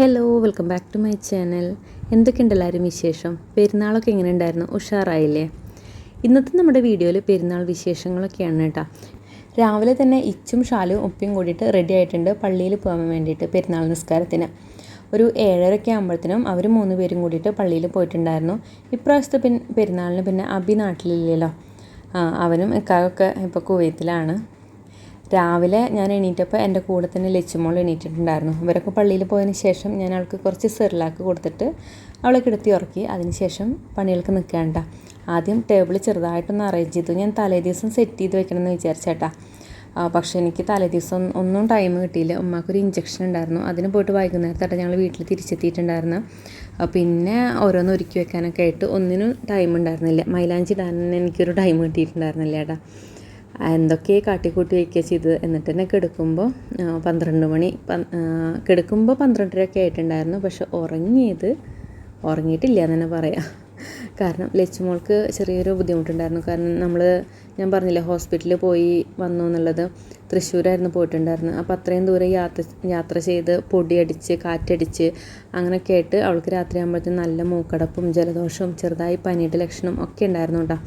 Hello welcome back to my channel. എന്തൊക്കെയുണ്ട് എല്ലാവരും വിശേഷം? പെരുന്നാളൊക്കെ എങ്ങനെ ഉണ്ടായിരുന്നു? ഉഷാറായില്ലേ? ഇന്നത്തെ നമ്മുടെ വീഡിയോയിൽ പെരുന്നാൾ വിശേഷങ്ങളൊക്കെയാണ് കേട്ടോ. രാവിലെ തന്നെ ഇച്ചും ഷാലും ഉപ്പയും കൂടിയിട്ട് റെഡി ആയിട്ടുണ്ട് പള്ളിയിൽ പോകാൻ വേണ്ടിയിട്ട് പെരുന്നാൾ നിസ്കാരത്തിന്. ഒരു 7:30 ആകുമ്പോഴത്തേനും അവർ 3 പേരും കൂടിയിട്ട് പള്ളിയിൽ പോയിട്ടുണ്ടായിരുന്നു. ഇപ്രാവശ്യത്തെ പെരുന്നാളിന് പിന്നെ അബി നാട്ടിലില്ലല്ലോ. അവനും ഇക്കായൊക്കെ ഇപ്പോൾ കുവൈത്തിലാണ്. രാവിലെ ഞാൻ എണീറ്റപ്പോൾ എൻ്റെ കൂടെ തന്നെ ലച്ചുമോൾ എണീറ്റിട്ടുണ്ടായിരുന്നു. ഇവരൊക്കെ പള്ളിയിൽ പോയതിന് ശേഷം ഞാൻ അവൾക്ക് കുറച്ച് സെറിലാക്ക് കൊടുത്തിട്ട് അവളെ കിടത്തി ഉറക്കി. അതിന് ശേഷം പണികൾക്ക് നിൽക്കേണ്ട. ആദ്യം ടേബിൾ ചെറുതായിട്ടൊന്ന് അറേഞ്ച് ചെയ്തു. ഞാൻ തലേ ദിവസം സെറ്റ് ചെയ്ത് വെക്കണമെന്ന് വിചാരിച്ചേട്ടാ. പക്ഷേ എനിക്ക് തലേ ദിവസം ഒന്നും ടൈം കിട്ടിയില്ല. ഉമ്മാക്കൊരു ഇഞ്ചക്ഷൻ ഉണ്ടായിരുന്നു. അതിന് പോയിട്ട് വൈകുന്നേരത്തായിട്ട് ഞങ്ങൾ വീട്ടിൽ തിരിച്ചെത്തിയിട്ടുണ്ടായിരുന്നു. പിന്നെ ഓരോന്ന് ഒരുക്കി വെക്കാനൊക്കെ ആയിട്ട് ഒന്നിനും ടൈം ഉണ്ടായിരുന്നില്ല. മൈലാഞ്ചി ഇടാൻ എനിക്കൊരു ടൈം കിട്ടിയിട്ടുണ്ടായിരുന്നില്ല ഏട്ടാ. എന്തൊക്കെ കാട്ടിക്കൂട്ടി വയ്ക്കുക ചെയ്തത്. എന്നിട്ട് തന്നെ കിടക്കുമ്പോൾ 12 മണി കിടക്കുമ്പോൾ 12:30 ആയിട്ടുണ്ടായിരുന്നു. പക്ഷെ ഉറങ്ങിയിട്ടില്ല എന്ന് തന്നെ പറയാം. കാരണം ലച്ചുമോൾക്ക് ചെറിയൊരു ബുദ്ധിമുട്ടുണ്ടായിരുന്നു. കാരണം ഞാൻ പറഞ്ഞില്ലേ ഹോസ്പിറ്റലിൽ പോയി വന്നു എന്നുള്ളത്. തൃശ്ശൂരായിരുന്നു പോയിട്ടുണ്ടായിരുന്നു. അപ്പോൾ അത്രയും ദൂരം യാത്ര ചെയ്ത് പൊടിയടിച്ച് കാറ്റടിച്ച് അങ്ങനെയൊക്കെ ആയിട്ട് അവൾക്ക് രാത്രി ആകുമ്പോഴത്തേക്കും നല്ല മൂക്കടപ്പും ജലദോഷവും ചെറുതായി പനിയുടെ ലക്ഷണം ഒക്കെ ഉണ്ടായിരുന്നു കേട്ടോ.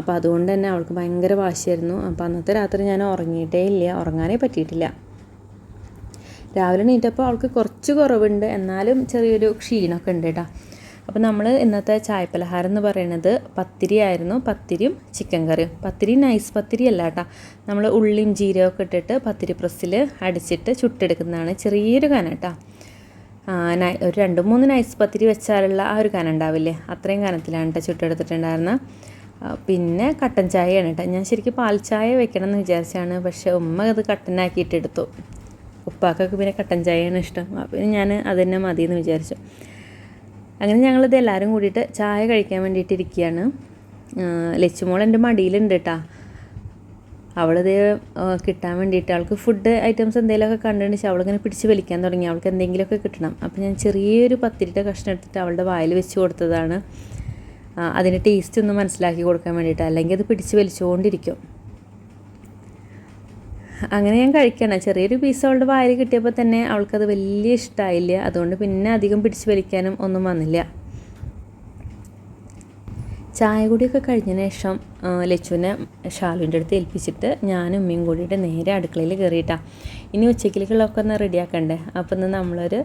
അപ്പോൾ അതുകൊണ്ട് തന്നെ അവൾക്ക് ഭയങ്കര വാശിയായിരുന്നു. അപ്പോൾ അന്നത്തെ രാത്രി ഞാൻ ഉറങ്ങിയിട്ടേ ഇല്ല, ഉറങ്ങാനേ പറ്റിയിട്ടില്ല. രാവിലെ എണീറ്റപ്പോൾ അവൾക്ക് കുറച്ച് കുറവുണ്ട്, എന്നാലും ചെറിയൊരു ക്ഷീണമൊക്കെ ഉണ്ട് കേട്ടോ. അപ്പോൾ നമ്മൾ ഇന്നത്തെ ചായപ്പലഹാരം എന്ന് പറയുന്നത് പത്തിരി ആയിരുന്നു. പത്തിരിയും ചിക്കൻ കറിയും. പത്തിരി നൈസ് പത്തിരി അല്ല കേട്ടോ. നമ്മൾ ഉള്ളിയും ജീരകമൊക്കെ ഇട്ടിട്ട് പത്തിരി പ്രസ്സിൽ അടിച്ചിട്ട് ചുട്ടെടുക്കുന്നതാണ്. ചെറിയൊരു കനം കേട്ടോ. ഒരു 2-3 നൈസ് പത്തിരി വെച്ചാലുള്ള ആ ഒരു കനം ഉണ്ടാവില്ലേ, അത്രയും കനത്തിലാണ് കേട്ടോ ചുട്ടെടുത്തിട്ടുണ്ടായിരുന്നത്. പിന്നെ കട്ടൻ ചായയാണ് കേട്ടോ. ഞാൻ ശരിക്കും പാൽ ചായ വെക്കണം എന്ന് വിചാരിച്ചാണ്. പക്ഷേ ഉമ്മ അത് കട്ടനാക്കിയിട്ടെടുത്തു. ഉപ്പാക്കൊക്കെ പിന്നെ കട്ടൻ ചായയാണ് ഇഷ്ടം. പിന്നെ ഞാൻ അത് തന്നെ മതി എന്ന് വിചാരിച്ചു. അങ്ങനെ ഞങ്ങളിത് എല്ലാവരും കൂടിയിട്ട് ചായ കഴിക്കാൻ വേണ്ടിയിട്ട് ഇരിക്കുകയാണ്. ലച്ചുമോൾ എൻ്റെ മടിയിലുണ്ട് കേട്ടോ. അവളിത് കിട്ടാൻ വേണ്ടിയിട്ട് അവൾക്ക് ഫുഡ് ഐറ്റംസ് എന്തെങ്കിലുമൊക്കെ കണ്ടുപിടിച്ച് അവളിങ്ങനെ പിടിച്ച് വലിക്കാൻ തുടങ്ങി. അവൾക്ക് എന്തെങ്കിലുമൊക്കെ കിട്ടണം. അപ്പോൾ ഞാൻ ചെറിയൊരു പത്തിരിയുടെ കഷ്ണം എടുത്തിട്ട് അവളുടെ വായിൽ വെച്ച് കൊടുത്തതാണ്. അതിൻ്റെ ടേസ്റ്റ് ഒന്ന് മനസ്സിലാക്കി കൊടുക്കാൻ വേണ്ടിയിട്ട്. അല്ലെങ്കിൽ അത് പിടിച്ച് വലിച്ചുകൊണ്ടിരിക്കും. അങ്ങനെ ഞാൻ കഴിക്കണം. ചെറിയൊരു പീസ് അവളുടെ വായിൽ കിട്ടിയപ്പോൾ തന്നെ അവൾക്കത് വലിയ ഇഷ്ടമായില്ല. അതുകൊണ്ട് പിന്നെ അധികം പിടിച്ച് വലിക്കാനും ഒന്നും വന്നില്ല. ചായ കൂടിയൊക്കെ കഴിഞ്ഞതിന് ശേഷം ലച്ചുവിനെ ഷാലുവിൻ്റെ അടുത്ത് ഏൽപ്പിച്ചിട്ട് ഞാനും ഉമ്മയും കൂടിയിട്ട് നേരെ അടുക്കളയിൽ കയറിയിട്ടാണ്. ഇനി ഉച്ചക്കിലേക്കുള്ളതൊക്കെ ഒന്ന് റെഡിയാക്കണ്ടേ. അപ്പോൾ ഇന്ന് നമ്മളൊരു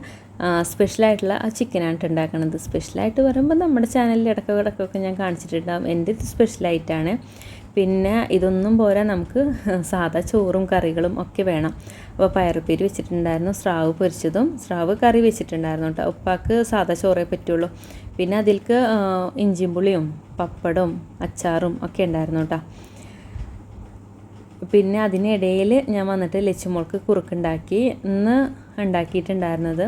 സ്പെഷ്യലായിട്ടുള്ള ചിക്കനായിട്ട് ഉണ്ടാക്കണത്. സ്പെഷ്യലായിട്ട് പറയുമ്പോൾ നമ്മുടെ ചാനലിൽ ഇടയ്ക്കൊക്കെ ഞാൻ കാണിച്ചിട്ടുണ്ടാകും. എൻ്റെ ഇത് സ്പെഷ്യലായിട്ടാണ്. പിന്നെ ഇതൊന്നും പോരാ, നമുക്ക് സാധാ ചോറും കറികളും ഒക്കെ വേണം. അപ്പോൾ പയറുപ്പേരി വെച്ചിട്ടുണ്ടായിരുന്നു, സ്രാവ് പൊരിച്ചതും സ്രാവ് കറി വെച്ചിട്ടുണ്ടായിരുന്നു കേട്ടോ. ഉപ്പാക്ക് സാധാ ചോറേ പറ്റുള്ളൂ. പിന്നെ അതിൽക്ക് ഇഞ്ചിയും പുളിയും പപ്പടവും അച്ചാറും ഒക്കെ ഉണ്ടായിരുന്നു കേട്ടോ. പിന്നെ അതിനിടയിൽ ഞാൻ വന്നിട്ട് ലച്ചുമോൾക്ക് കുറുക്കുണ്ടാക്കി. ഇന്ന് ഉണ്ടാക്കിയിട്ടുണ്ടായിരുന്നത്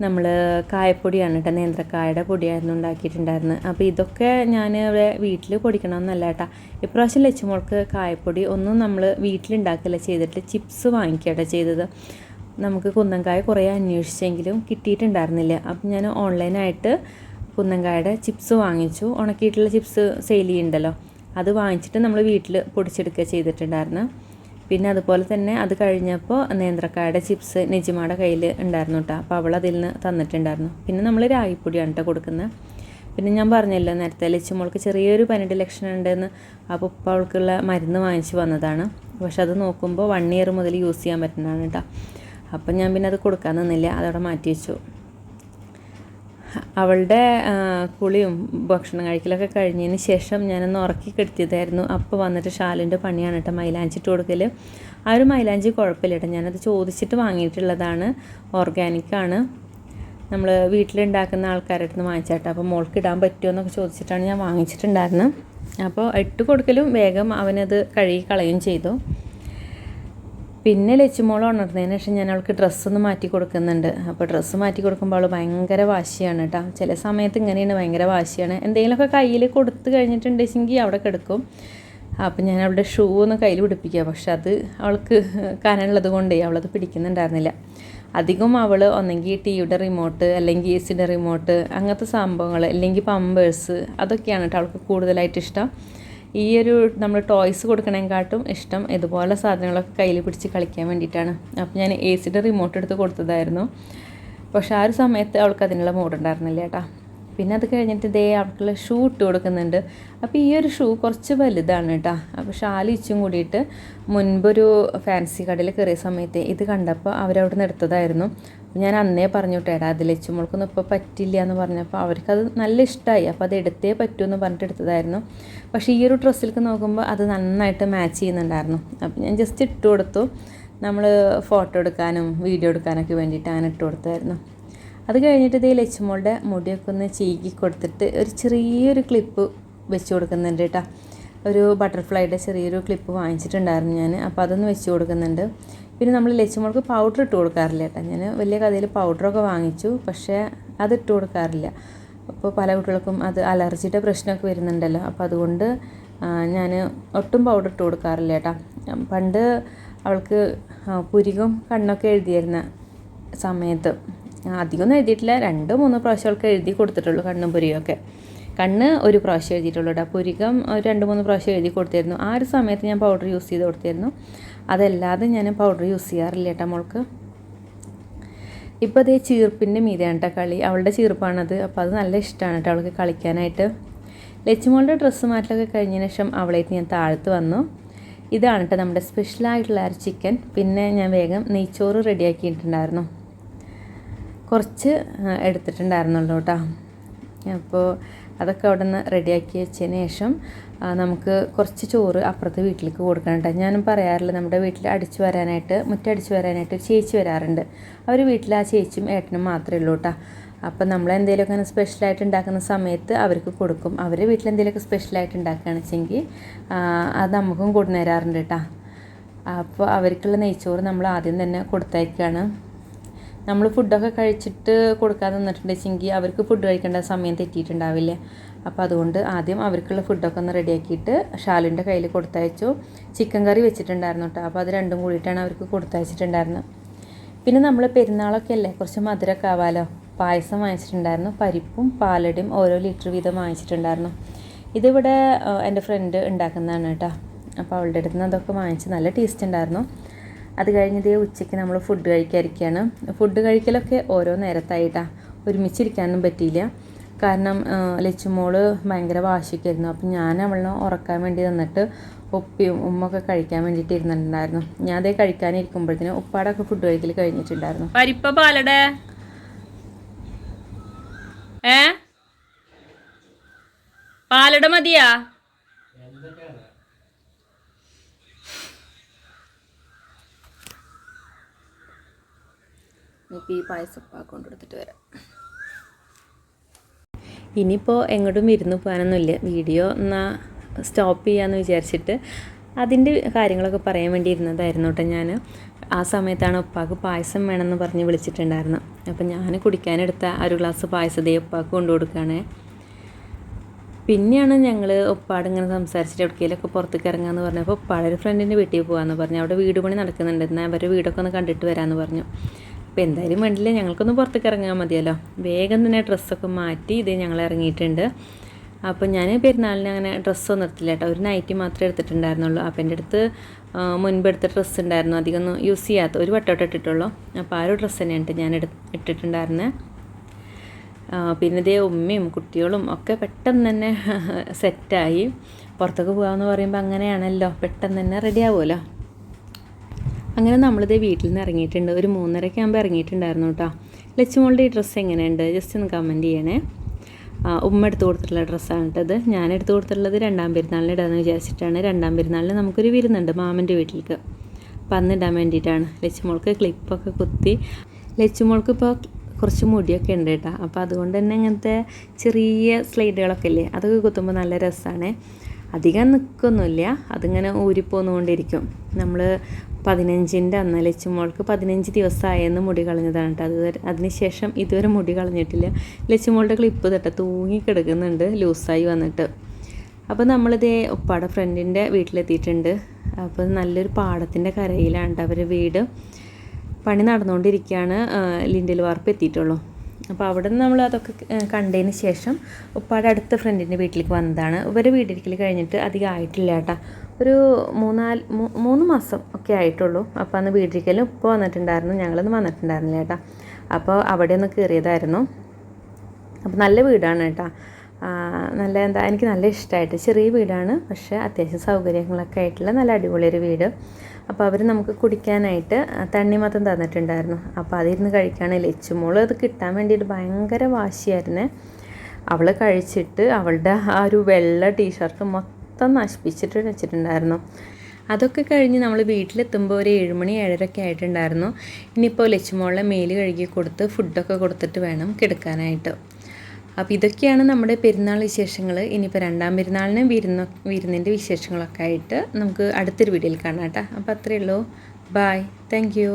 നമ്മൾ കായപ്പൊടിയാണ് കേട്ടോ. നേന്ത്രക്കായുടെ പൊടിയായിരുന്നു ഉണ്ടാക്കിയിട്ടുണ്ടായിരുന്നത്. അപ്പോൾ ഇതൊക്കെ ഞാൻ ഇവിടെ വീട്ടിൽ പൊടിക്കണമെന്നല്ല കേട്ടോ. ഇപ്രാവശ്യം ലച്ചുമോൾക്ക് കായപ്പൊടി ഒന്നും നമ്മൾ വീട്ടിലുണ്ടാക്കില്ല ചെയ്തിട്ട് ചിപ്സ് വാങ്ങിക്കുകയാണ് ചെയ്തത്. നമുക്ക് കുന്നംകായ കുറേ അന്വേഷിച്ചെങ്കിലും കിട്ടിയിട്ടുണ്ടായിരുന്നില്ല. അപ്പം ഞാൻ ഓൺലൈനായിട്ട് കുന്നംകായുടെ ചിപ്സ് വാങ്ങിച്ചു. ഉണക്കിയിട്ടുള്ള ചിപ്സ് സെയിൽ ചെയ്യുന്നുണ്ടല്ലോ, അത് വാങ്ങിച്ചിട്ട് നമ്മൾ വീട്ടിൽ പൊടിച്ചെടുക്കുക ചെയ്തിട്ടുണ്ടായിരുന്നു. പിന്നെ അതുപോലെ തന്നെ അത് കഴിഞ്ഞപ്പോൾ നേന്ത്രക്കായുടെ ചിപ്സ് നെജിമയുടെ കയ്യിൽ ഉണ്ടായിരുന്നു കേട്ടോ. അപ്പോൾ അവൾ അതിൽ നിന്ന് തന്നിട്ടുണ്ടായിരുന്നു. പിന്നെ നമ്മൾ രാഗിപ്പൊടിയാണ് കേട്ടോ കൊടുക്കുന്നത്. പിന്നെ ഞാൻ പറഞ്ഞല്ലോ നേരത്തെ ലച്ചുമോൾക്ക് ചെറിയൊരു പനിയുടെ ലക്ഷണം ഉണ്ടെന്ന്. അപ്പോൾ ഉപ്പ അവൾക്കുള്ള മരുന്ന് വാങ്ങിച്ച് വന്നതാണ്. പക്ഷെ അത് നോക്കുമ്പോൾ 1 ഇയർ മുതൽ യൂസ് ചെയ്യാൻ പറ്റുന്നതാണ് കേട്ടോ. അപ്പം ഞാൻ പിന്നെ അത് കൊടുക്കാൻ നിന്നില്ല, അതവിടെ മാറ്റി വെച്ചു. അവളുടെ കുളിയും ഭക്ഷണം കഴിക്കലൊക്കെ കഴിഞ്ഞതിന് ശേഷം ഞാനൊന്ന് ഉറക്കി കെടുത്തിയതായിരുന്നു. അപ്പോൾ വന്നിട്ട് ഷാലിൻ്റെ പണിയാണ് കേട്ടോ മൈലാഞ്ചിട്ട് കൊടുക്കൽ. ആ ഒരു മൈലാഞ്ചി കുഴപ്പമില്ല കേട്ടോ. ഞാനത് ചോദിച്ചിട്ട് വാങ്ങിയിട്ടുള്ളതാണ്. ഓർഗാനിക്കാണ്. നമ്മൾ വീട്ടിലുണ്ടാക്കുന്ന ആൾക്കാരുടെ അടുത്ത് നിന്ന് വാങ്ങിച്ചാട്ടോ. അപ്പോൾ മോൾക്ക് ഇടാൻ പറ്റുമോ എന്നൊക്കെ ചോദിച്ചിട്ടാണ് ഞാൻ വാങ്ങിച്ചിട്ടുണ്ടായിരുന്നത്. അപ്പോൾ ഇട്ട് കൊടുക്കലും വേഗം അവനത് കഴുകി കളയുകയും ചെയ്തു. പിന്നെ ലച്ചുമോൾ ഉണർന്നതിന് ശേഷം ഞാൻ അവൾക്ക് ഡ്രസ്സൊന്ന് മാറ്റി കൊടുക്കുന്നുണ്ട്. അപ്പോൾ ഡ്രസ്സ് മാറ്റി കൊടുക്കുമ്പോൾ അവൾ ഭയങ്കര വാശിയാണ് കേട്ടോ. ചില സമയത്ത് ഇങ്ങനെയാണ്, ഭയങ്കര വാശിയാണ്. എന്തെങ്കിലുമൊക്കെ കയ്യിൽ കൊടുത്ത് കഴിഞ്ഞിട്ടുണ്ടെങ്കിൽ അവിടെ കിടക്കും. അപ്പോൾ ഞാൻ അവളുടെ ഷൂ ഒന്ന് കയ്യിൽ പിടിപ്പിക്കുക. പക്ഷെ അത് അവൾക്ക് കനമുള്ളത് കൊണ്ടേ അവളത് പിടിക്കുന്നുണ്ടായിരുന്നില്ല. അധികം അവൾ ഒന്നെങ്കിൽ ടിവിയുടെ റിമോട്ട് അല്ലെങ്കിൽ എസിൻ്റെ റിമോട്ട് അങ്ങനത്തെ സംഭവങ്ങൾ, അല്ലെങ്കിൽ പമ്പേഴ്സ്, അതൊക്കെയാണ് കേട്ടോ അവൾക്ക് കൂടുതലായിട്ട് ഇഷ്ടം. ഈ ഒരു നമ്മൾ ടോയ്സ് കൊടുക്കണേക്കാട്ടും ഇഷ്ടം ഇതുപോലെ സാധനങ്ങളൊക്കെ കയ്യിൽ പിടിച്ച് കളിക്കാൻ വേണ്ടിയിട്ടാണ്. അപ്പോൾ ഞാൻ എസിയുടെ റിമോട്ട് എടുത്ത് കൊടുത്തതായിരുന്നു. പക്ഷെ ആ ഒരു സമയത്ത് അവൾക്ക് അതിനുള്ള മൂടുണ്ടായിരുന്നില്ല കേട്ടോ. പിന്നെ അത് കഴിഞ്ഞിട്ട് ഇതേ അവൾക്കുള്ള ഷൂ ഇട്ട് കൊടുക്കുന്നുണ്ട്. അപ്പോൾ ഈ ഒരു ഷൂ കുറച്ച് വലുതാണ് കേട്ടോ. അപ്പോൾ ഷാലി ഇച്ചും കൂടിയിട്ട് മുൻപൊരു ഫാൻസി കടയിൽ കയറിയ സമയത്ത് ഇത് കണ്ടപ്പോൾ അവരവിടെ നിന്ന് എടുത്തതായിരുന്നു. ഞാൻ അന്നേ പറഞ്ഞു കേട്ടോ, അതിൽ ലച്ചുമോൾക്കൊന്നും ഇപ്പോൾ പറ്റില്ല എന്ന് പറഞ്ഞപ്പോൾ അവർക്കത് നല്ല ഇഷ്ടമായി. അപ്പോൾ അത് എടുത്തേ പറ്റൂ എന്ന് പറഞ്ഞിട്ട് എടുത്തതായിരുന്നു. പക്ഷേ ഈ ഒരു ഡ്രസ്സിലേക്ക് നോക്കുമ്പോൾ അത് നന്നായിട്ട് മാച്ച് ചെയ്യുന്നുണ്ടായിരുന്നു. അപ്പോൾ ഞാൻ ജസ്റ്റ് ഇട്ട് കൊടുത്തു. നമ്മൾ ഫോട്ടോ എടുക്കാനും വീഡിയോ എടുക്കാനൊക്കെ വേണ്ടിയിട്ട് അങ്ങനെ ഇട്ട് കൊടുത്തായിരുന്നു. അത് കഴിഞ്ഞിട്ട് ഇതേ ലച്ചുമോളുടെ മുടിയൊക്കെ ഒന്ന് ചീകി കൊടുത്തിട്ട് ഒരു ചെറിയൊരു ക്ലിപ്പ് വെച്ച് കൊടുക്കുന്നുണ്ട് കേട്ടോ. ഒരു ബട്ടർഫ്ലൈയുടെ ചെറിയൊരു ക്ലിപ്പ് വാങ്ങിച്ചിട്ടുണ്ടായിരുന്നു ഞാൻ. അപ്പോൾ അതൊന്ന് വെച്ച് കൊടുക്കുന്നുണ്ട്. പിന്നെ നമ്മൾ ലച്ചുമോൾക്ക് പൗഡർ ഇട്ട് കൊടുക്കാറില്ല കേട്ടോ. ഞാൻ വലിയ കഥയിൽ പൗഡറൊക്കെ വാങ്ങിച്ചു, പക്ഷേ അത് ഇട്ട് കൊടുക്കാറില്ല. അപ്പോൾ പല കുട്ടികൾക്കും അത് അലർജിയുടെ പ്രശ്നമൊക്കെ വരുന്നുണ്ടല്ലോ. അപ്പോൾ അതുകൊണ്ട് ഞാൻ ഒട്ടും പൗഡർ ഇട്ട് കൊടുക്കാറില്ല കേട്ടോ. പണ്ട് അവൾക്ക് പുരികം കണ്ണൊക്കെ എഴുതിയിരുന്ന സമയത്ത് അധികമൊന്നും എഴുതിയിട്ടില്ല, 2-3 പ്രാവശ്യം അവൾക്ക് എഴുതി കൊടുത്തിട്ടുള്ളൂ കണ്ണും പുരികമൊക്കെ. കണ്ണ് ഒരു പ്രാവശ്യം എഴുതിയിട്ടുള്ളൂ കേട്ടോ. പുരികം 2-3 പ്രാവശ്യം എഴുതി കൊടുത്തിരുന്നു. ആ ഒരു സമയത്ത് ഞാൻ പൗഡർ യൂസ് ചെയ്ത് കൊടുത്തിരുന്നു. അതല്ലാതെ ഞാൻ പൗഡർ യൂസ് ചെയ്യാറില്ല കേട്ടോ മോൾക്ക്. ഇപ്പോൾ അതേ ചീർപ്പിൻ്റെ മീതെയാണ് കേട്ടോ കളി. അവളുടെ ചീർപ്പാണത്. അപ്പോൾ അത് നല്ല ഇഷ്ടമാണ് കേട്ടോ അവൾക്ക് കളിക്കാനായിട്ട്. ലച്ചുമോളുടെ ഡ്രസ്സ് മാറ്റലൊക്കെ കഴിഞ്ഞതിന് ശേഷം അവളേക്ക് ഞാൻ താഴത്ത് വന്നു. ഇതാണ് കേട്ടോ നമ്മുടെ സ്പെഷ്യലായിട്ടുള്ള ഒരു ചിക്കൻ. പിന്നെ ഞാൻ വേഗം നെയ്ച്ചോറ് റെഡിയാക്കിയിട്ടുണ്ടായിരുന്നു. കുറച്ച് എടുത്തിട്ടുണ്ടായിരുന്നുള്ളൂ കേട്ടോ. അപ്പോൾ അതൊക്കെ അവിടെ നിന്ന് റെഡിയാക്കി വെച്ചതിന് ശേഷം നമുക്ക് കുറച്ച് ചോറ് അപ്പുറത്തെ വീട്ടിലേക്ക് കൊടുക്കണം കേട്ടോ. ഞാനും പറയാറില്ല, നമ്മുടെ വീട്ടിൽ മുറ്റടിച്ച് വരാനായിട്ട് ചേച്ചി വരാറുണ്ട്. അവർ വീട്ടിൽ ആ ചേച്ചിയും ഏട്ടനും മാത്രമേ ഉള്ളൂ കേട്ടോ. അപ്പം നമ്മൾ എന്തെങ്കിലുമൊക്കെ അങ്ങനെ സ്പെഷ്യലായിട്ട് ഉണ്ടാക്കുന്ന സമയത്ത് അവർക്ക് കൊടുക്കും. അവരുടെ വീട്ടിൽ എന്തെങ്കിലുമൊക്കെ സ്പെഷ്യലായിട്ട് ഉണ്ടാക്കുകയാണെന്ന് വെച്ചെങ്കിൽ അത് നമുക്കും കൊണ്ടു തരാറുണ്ട് കേട്ടോ. അപ്പോൾ അവർക്കുള്ള നെയ്ച്ചോറ് നമ്മൾ ആദ്യം തന്നെ കൊടുത്തയക്കുകയാണ്. നമ്മൾ ഫുഡൊക്കെ കഴിച്ചിട്ട് കൊടുക്കാതെ നിന്നിട്ടുണ്ടെങ്കിൽ അവർക്ക് ഫുഡ് കഴിക്കേണ്ട സമയം തെറ്റിയിട്ടുണ്ടാവില്ലേ. അപ്പോൾ അതുകൊണ്ട് ആദ്യം അവർക്കുള്ള ഫുഡൊക്കെ ഒന്ന് റെഡിയാക്കിയിട്ട് ഷാലുവിൻ്റെ കയ്യിൽ കൊടുത്തയച്ചു. ചിക്കൻ കറി വെച്ചിട്ടുണ്ടായിരുന്നു കേട്ടോ. അപ്പോൾ അത് രണ്ടും കൂടിയിട്ടാണ് അവർക്ക് കൊടുത്തയച്ചിട്ടുണ്ടായിരുന്നത്. പിന്നെ നമ്മൾ പെരുന്നാളൊക്കെ അല്ലേ, കുറച്ച് മധുരമൊക്കെ ആവാമല്ലോ. പായസം വാങ്ങിച്ചിട്ടുണ്ടായിരുന്നു. പരിപ്പും പാലടയും ഓരോ ലിറ്റർ വീതം വാങ്ങിച്ചിട്ടുണ്ടായിരുന്നു. ഇതിവിടെ എൻ്റെ ഫ്രണ്ട് ഉണ്ടാക്കുന്നതാണ് കേട്ടോ. അപ്പോൾ അവളുടെ അടുത്ത് നിന്ന് അതൊക്കെ വാങ്ങിച്ച് നല്ല ടേസ്റ്റ് ഉണ്ടായിരുന്നു. അത് കഴിഞ്ഞതേ ഉച്ചയ്ക്ക് നമ്മൾ ഫുഡ് കഴിക്കാതിരിക്കുകയാണ്. ഫുഡ് കഴിക്കലൊക്കെ ഓരോ നേരത്തായിട്ടാണ്, ഒരുമിച്ചിരിക്കാനൊന്നും പറ്റിയില്ല. കാരണം ലച്ചുമോള് ഭയങ്കര വാശിക്കായിരുന്നു. അപ്പം ഞാൻ അവളെ ഉറക്കാൻ വേണ്ടി തന്നിട്ട് ഉപ്പയും ഉമ്മൊക്കെ കഴിക്കാൻ വേണ്ടിയിട്ട് ഇരുന്നിട്ടുണ്ടായിരുന്നു. ഞാൻ അതേ കഴിക്കാനിരിക്കുമ്പോഴത്തേനും ഉപ്പാടൊക്കെ ഫുഡ് കഴിക്കൽ കഴിഞ്ഞിട്ടുണ്ടായിരുന്നു. പരിപ്പ പാലട പാലട മതിയാ? ഈ പായസം കൊണ്ടെടുത്തിട്ട് വരാം. ഇനിയിപ്പോൾ എങ്ങോട്ടും ഇരുന്ന് പോകാനൊന്നുമില്ല. വീഡിയോ എന്നാൽ സ്റ്റോപ്പ് ചെയ്യാമെന്ന് വിചാരിച്ചിട്ട് അതിൻ്റെ കാര്യങ്ങളൊക്കെ പറയാൻ വേണ്ടി ഇരുന്നതായിരുന്നു കേട്ടോ. ഞാൻ ആ സമയത്താണ് ഉപ്പാക്ക് പായസം വേണമെന്ന് പറഞ്ഞ് വിളിച്ചിട്ടുണ്ടായിരുന്നത്. അപ്പം ഞാൻ കുടിക്കാനെടുത്ത ഒരു ഗ്ലാസ് പായസതേ ഉപ്പാക്ക് കൊണ്ടു കൊടുക്കുകയാണ്. പിന്നെയാണ് ഞങ്ങൾ ഉപ്പാട് ഇങ്ങനെ സംസാരിച്ചിട്ട് എവിടേക്കെങ്കിലൊക്കെ പുറത്തേക്ക് ഇറങ്ങാമെന്ന് പറഞ്ഞപ്പോൾ ഉപ്പാടെ ഒരു ഫ്രണ്ടിൻ്റെ വീട്ടിൽ പോകാമെന്ന് പറഞ്ഞു. അവിടെ വീട് പണി നടക്കുന്നുണ്ട്, എന്നാൽ അവരുടെ വീടൊക്കെ ഒന്ന് കണ്ടിട്ട് വരാമെന്ന് പറഞ്ഞു. അപ്പോൾ എന്തായാലും വേണ്ടില്ല, ഞങ്ങൾക്കൊന്ന് പുറത്തേക്ക് ഇറങ്ങാൻ മതിയല്ലോ. വേഗം തന്നെ ഡ്രസ്സൊക്കെ മാറ്റി ഇതേ ഞങ്ങൾ ഇറങ്ങിയിട്ടുണ്ട്. അപ്പോൾ ഞാൻ പെരുന്നാളിന് അങ്ങനെ ഡ്രസ്സൊന്നും എടുത്തില്ല കേട്ടോ. ഒരു നൈറ്റി മാത്രമേ എടുത്തിട്ടുണ്ടായിരുന്നുള്ളൂ. അപ്പോൾ എൻ്റെ അടുത്ത് മുൻപ് എടുത്ത ഡ്രസ്സ് ഉണ്ടായിരുന്നു, അധികം ഒന്നും യൂസ് ചെയ്യാത്ത, ഒരു വട്ടോട്ട് ഇട്ടിട്ടുള്ളൂ. അപ്പോൾ ആ ഒരു ഡ്രസ്സ് തന്നെയാണ് ഞാൻ ഇട്ടിട്ടുണ്ടായിരുന്നത്. പിന്നെ ഇതേ ഉമ്മയും കുട്ടികളും ഒക്കെ പെട്ടെന്ന് തന്നെ സെറ്റായി. പുറത്തേക്ക് പോകാമെന്ന് പറയുമ്പോൾ അങ്ങനെയാണല്ലോ, പെട്ടെന്ന് തന്നെ റെഡി ആവുമല്ലോ. അങ്ങനെ നമ്മളിതേ വീട്ടിൽ നിന്ന് ഇറങ്ങിയിട്ടുണ്ട്. ഒരു 3:30 ആകുമ്പോൾ ഇറങ്ങിയിട്ടുണ്ടായിരുന്നു കേട്ടോ. ലച്ചുമോളുടെ ഈ ഡ്രസ്സ് എങ്ങനെയുണ്ട് ജസ്റ്റ് ഒന്ന് കമൻറ്റ് ചെയ്യണേ. ഉമ്മ എടുത്ത് കൊടുത്തിട്ടുള്ള ഡ്രസ്സാണ് കേട്ടത്. ഞാൻ എടുത്ത് കൊടുത്തിട്ടുള്ളത് 2ാം പെരുന്നാളിന് ഇടാമെന്ന് വിചാരിച്ചിട്ടാണ്. 2ാം പെരുന്നാളിന് നമുക്കൊരു വിരുന്നുണ്ട് മാമൻ്റെ വീട്ടിലേക്ക്. അപ്പം അന്ന് ഇടാൻ വേണ്ടിയിട്ടാണ്. ലച്ചുമോൾക്ക് ക്ലിപ്പൊക്കെ കുത്തി. ലച്ചുമോൾക്ക് ഇപ്പോൾ കുറച്ച് മുടിയൊക്കെ ഉണ്ട് കേട്ടോ. അപ്പോൾ അതുകൊണ്ട് തന്നെ ഇങ്ങനത്തെ ചെറിയ സ്ലൈഡുകളൊക്കെ ഇല്ലേ, അതൊക്കെ കുത്തുമ്പോൾ നല്ല രസമാണ്. അധികം നിൽക്കൊന്നുമില്ല, അതിങ്ങനെ ഊരിപ്പോന്നുകൊണ്ടിരിക്കും. നമ്മൾ 15ൻ്റെ അന്ന് ലച്ചുമോൾക്ക് 15 ദിവസമായെന്ന് മുടി കളഞ്ഞതാണ് കേട്ടോ. അതിന് ശേഷം ഇതുവരെ മുടി കളഞ്ഞിട്ടില്ല. ലച്ചുമോളുടെ ക്ലിപ്പ് തൊട്ട് തൂങ്ങിക്കിടക്കുന്നുണ്ട് ലൂസായി വന്നിട്ട്. അപ്പോൾ നമ്മളിതേ ഉപ്പാടെ ഫ്രണ്ടിൻ്റെ വീട്ടിലെത്തിയിട്ടുണ്ട്. അപ്പോൾ നല്ലൊരു പാടത്തിൻ്റെ കരയിലാണ് അവർ വീട്. പണി നടന്നുകൊണ്ടിരിക്കുകയാണ്. ലിൻഡൽ വാർപ്പ് എത്തിയിട്ടുള്ളൂ. അപ്പോൾ അവിടെ നിന്ന് നമ്മൾ അതൊക്കെ കണ്ടതിന് ശേഷം ഉപ്പാടെ അടുത്ത ഫ്രണ്ടിൻ്റെ വീട്ടിലേക്ക് വന്നതാണ്. ഇവരുടെ വീട്ടിലേക്ക് കഴിഞ്ഞിട്ട് അധികം ആയിട്ടില്ല കേട്ടോ. ഒരു 3 മാസം ഒക്കെ ആയിട്ടുള്ളൂ. അപ്പോൾ അന്ന് വീട്ടിലേക്കെല്ലാം ഉപ്പ വന്നിട്ടുണ്ടായിരുന്നു, ഞങ്ങളൊന്നും വന്നിട്ടുണ്ടായിരുന്നില്ല കേട്ടോ. അപ്പോൾ അവിടെ ഒന്ന് കയറിയതായിരുന്നു. അപ്പോൾ നല്ല വീടാണ് കേട്ടോ. നല്ല എനിക്ക് നല്ല ഇഷ്ടമായിട്ട്. ചെറിയ വീടാണ്, പക്ഷേ അത്യാവശ്യം സൗകര്യങ്ങളൊക്കെ ആയിട്ടുള്ള നല്ല അടിപൊളിയൊരു വീട്. അപ്പോൾ അവർ നമുക്ക് കുടിക്കാനായിട്ട് തണ്ണിമത്തൻ തന്നിട്ടുണ്ടായിരുന്നു. അപ്പോൾ അതിരുന്ന് കഴിക്കുകയാണ്. ലച്ചുമോൾ അത് കിട്ടാൻ വേണ്ടിയിട്ട് ഭയങ്കര വാശിയായിരുന്നേ. അവൾ കഴിച്ചിട്ട് അവളുടെ ആ ഒരു വെള്ള ടീഷർട്ട് മൊത്തം നശിപ്പിച്ചിട്ട് വെച്ചിട്ടുണ്ടായിരുന്നു. അതൊക്കെ കഴിഞ്ഞ് നമ്മൾ വീട്ടിലെത്തുമ്പോൾ ഒരു 7 മണി 7:30 ആയിട്ടുണ്ടായിരുന്നു. ഇനിയിപ്പോൾ ലച്ചുമോളെ മേല് കഴുകി കൊടുത്ത് ഫുഡൊക്കെ കൊടുത്തിട്ട് വേണം കിടക്കാനായിട്ട്. അപ്പോൾ ഇതൊക്കെയാണ് നമ്മുടെ പെരുന്നാൾ വിശേഷങ്ങൾ. ഇനിയിപ്പോൾ 2ാം പെരുന്നാളിന് വിരുന്നിൻ്റെ വിശേഷങ്ങളൊക്കെ ആയിട്ട് നമുക്ക് അടുത്തൊരു വീഡിയോയിൽ കാണാം കേട്ടോ. അപ്പോൾ അത്രയേ ഉള്ളൂ. ബായ്. Thank you.